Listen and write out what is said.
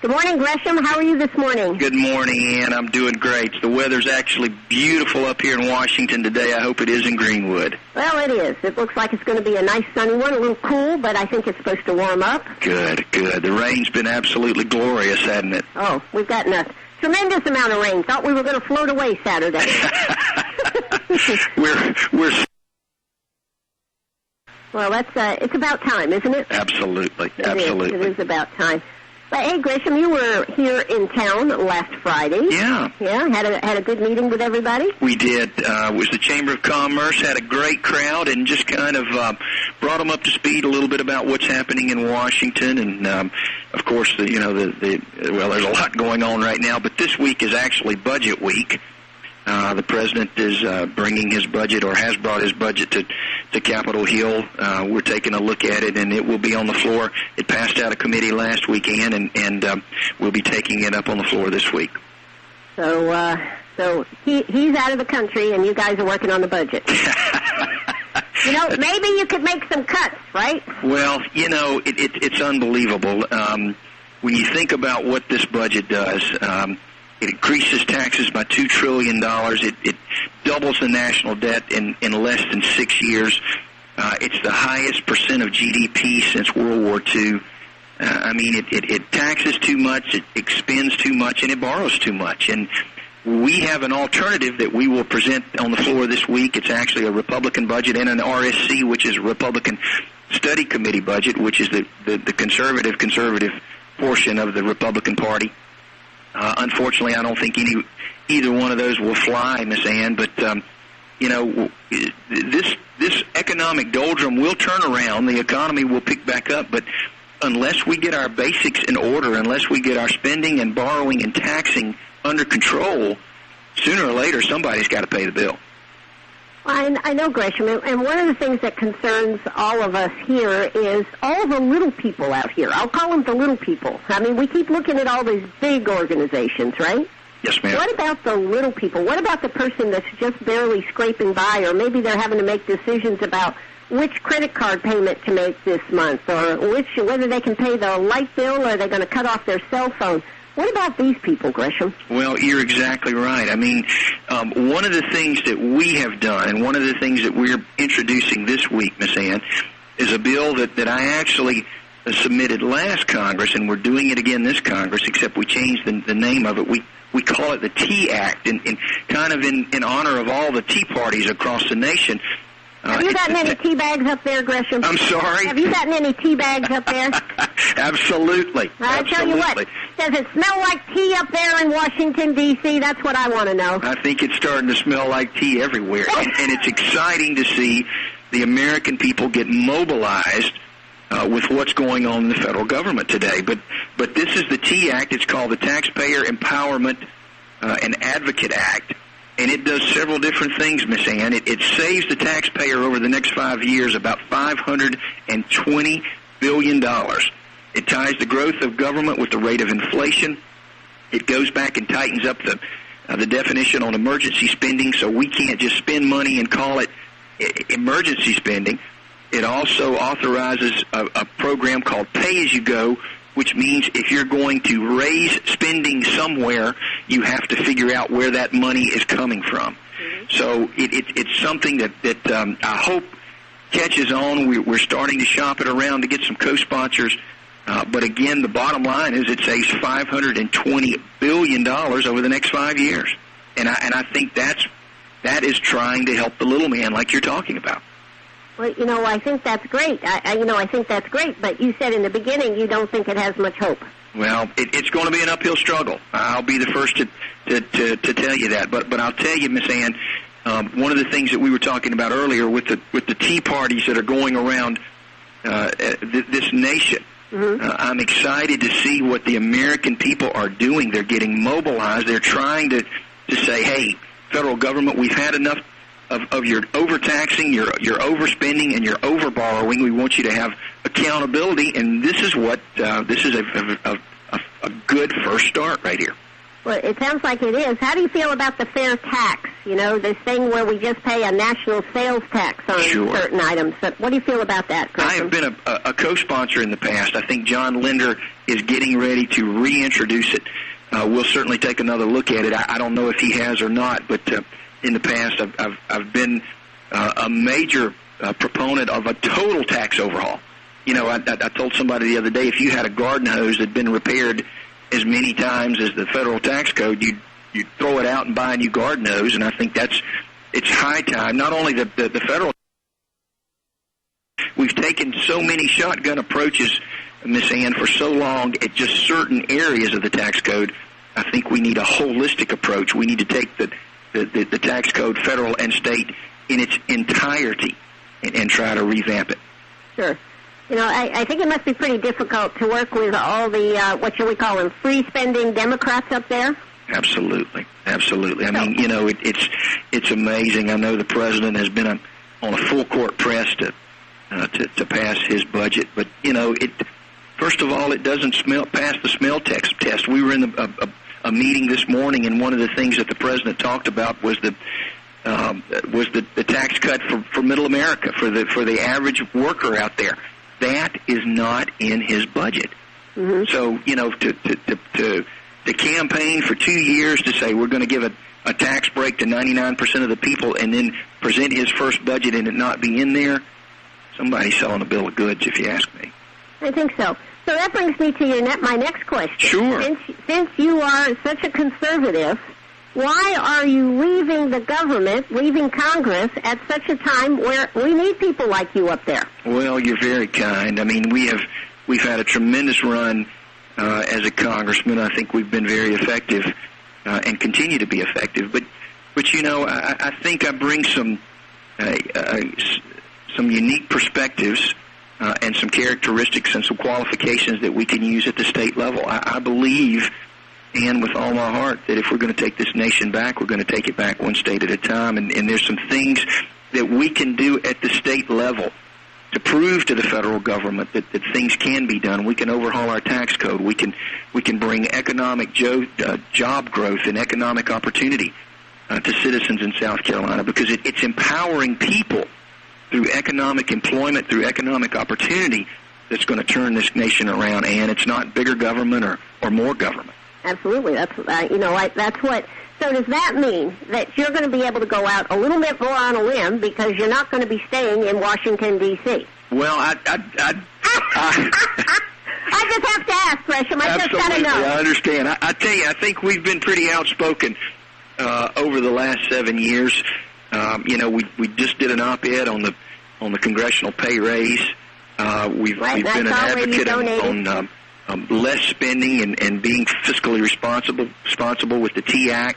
Good morning, Gresham. How are you this morning? Good morning, Ann. I'm doing great. The weather's actually beautiful up here in Washington today. I hope it is in Greenwood. Well, it is. It looks like it's going to be a nice sunny one, a little cool, but I think it's supposed to warm up. Good, good. The rain's been absolutely glorious, hasn't it? Oh, we've gotten a tremendous amount of rain. Thought we were going to float away Saturday. We're Well, it's about time, isn't it? Absolutely, It is about time. But hey, Gresham, you were here in town last Friday. Yeah. Yeah, had a good meeting with everybody. We did. It was the Chamber of Commerce, had a great crowd, and just kind of brought them up to speed a little bit about what's happening in Washington. And of course, there's a lot going on right now, but this week is actually budget week. The president is bringing his budget, or has brought his budget to Capitol Hill. We're taking a look at it, and it will be on the floor. It passed out of committee last weekend, and we'll be taking it up on the floor this week. So he's out of the country, and you guys are working on the budget. Maybe you could make some cuts, right? Well, it's unbelievable. When you think about what this budget does, it increases taxes by $2 trillion. It doubles the national debt in less than 6 years. It's the highest percent of GDP since World War II. It taxes too much, it expends too much, and it borrows too much. And we have an alternative that we will present on the floor this week. It's actually a Republican budget and an RSC, which is a Republican Study Committee budget, which is the conservative portion of the Republican Party. Unfortunately, I don't think either one of those will fly, Miss Ann. But this economic doldrum will turn around. The economy will pick back up. But unless we get our basics in order, unless we get our spending and borrowing and taxing under control, sooner or later somebody's got to pay the bill. I know, Gresham, and one of the things that concerns all of us here is all the little people out here. I'll call them the little people. I mean, we keep looking at all these big organizations, right? Yes, ma'am. What about the little people? What about the person that's just barely scraping by, or maybe they're having to make decisions about which credit card payment to make this month, or whether they can pay the light bill, or are they going to cut off their cell phone? What about these people, Gresham? Well, you're exactly right. I mean, one of the things that we have done, and one of the things that we're introducing this week, Miss Ann, is a bill that I actually submitted last Congress, and we're doing it again this Congress, except we changed the name of it. We call it the Tea Act, and kind of in honor of all the tea parties across the nation. Have you gotten any tea bags up there, Gresham? I'm sorry? Have you gotten any tea bags up there? Absolutely. I tell you what, does it smell like tea up there in Washington, D.C.? That's what I want to know. I think it's starting to smell like tea everywhere. and it's exciting to see the American people get mobilized with what's going on in the federal government today. But this is the Tea Act. It's called the Taxpayer Empowerment and Advocate Act. And it does several different things, Miss Ann. It saves the taxpayer over the next 5 years about $520 billion. It ties the growth of government with the rate of inflation. It goes back and tightens up the definition on emergency spending, so we can't just spend money and call it emergency spending. It also authorizes a program called Pay-As-You-Go, which means if you're going to raise spending somewhere, you have to figure out where that money is coming from. Mm-hmm. So it's something that I hope catches on. We're starting to shop it around to get some co-sponsors. But again, the bottom line is it saves $520 billion over the next 5 years. And I think that is trying to help the little man like you're talking about. Well, I think that's great. I think that's great. But you said in the beginning you don't think it has much hope. Well, it's going to be an uphill struggle. I'll be the first to tell you that. But I'll tell you, Miss Ann, one of the things that we were talking about earlier with the tea parties that are going around this nation. Mm-hmm. I'm excited to see what the American people are doing. They're getting mobilized. They're trying to say, hey, federal government, we've had enough of your overtaxing, your overspending, and your overborrowing. We want you to have accountability, and this is a good first start right here. Well, it sounds like it is. How do you feel about the fair tax? You know, this thing where we just pay a national sales tax on certain items. But what do you feel about that, Gresham? I have been a co-sponsor in the past. I think John Linder is getting ready to reintroduce it. We'll certainly take another look at it. I don't know if he has or not, but in the past I've been a major proponent of a total tax overhaul. You know, I told somebody the other day, if you had a garden hose that had been repaired as many times as the federal tax code, you'd throw it out and buy a new garden hose, and I think it's high time. Not only the federal, we've taken so many shotgun approaches, Miss Ann, for so long at just certain areas of the tax code. I think we need a holistic approach. We need to take the tax code, federal and state, in its entirety and try to revamp it. Sure. You know, I think it must be pretty difficult to work with all the, what shall we call them, free-spending Democrats up there? Absolutely. I mean, you know, it's amazing. I know the president has been on a full-court press to pass his budget, but, you know, first of all, it doesn't pass the smell test. We were in a meeting this morning, and one of the things that the president talked about was the tax cut for middle America, for the average worker out there. That is not in his budget. Mm-hmm. So, you know, to campaign for 2 years to say we're going to give a tax break to 99% of the people and then present his first budget and it not be in there, somebody's selling a bill of goods, if you ask me. I think so. So that brings me to my next question. Sure. Since you are such a conservative, why are you leaving the government, leaving Congress, at such a time where we need people like you up there? Well, you're very kind. I mean, we've had a tremendous run as a congressman. I think we've been very effective and continue to be effective. But you know, I think I bring some unique perspectives and some characteristics and some qualifications that we can use at the state level. I believe, and with all my heart, that if we're going to take this nation back, we're going to take it back one state at a time. And there's some things that we can do at the state level to prove to the federal government that things can be done. We can overhaul our tax code. We can bring economic job growth and economic opportunity to citizens in South Carolina, because it's empowering people through economic employment, through economic opportunity, that's going to turn this nation around. And it's not bigger government or more government. Absolutely. That's what. So does that mean that you're going to be able to go out a little bit more on a limb because you're not going to be staying in Washington, D.C.? Well, I just have to ask, Gresham. I just got to know. I understand. I tell you, I think we've been pretty outspoken over the last 7 years. You know, we just did an op-ed on the congressional pay raise. We've been an advocate on less spending and being fiscally responsible with the T Act.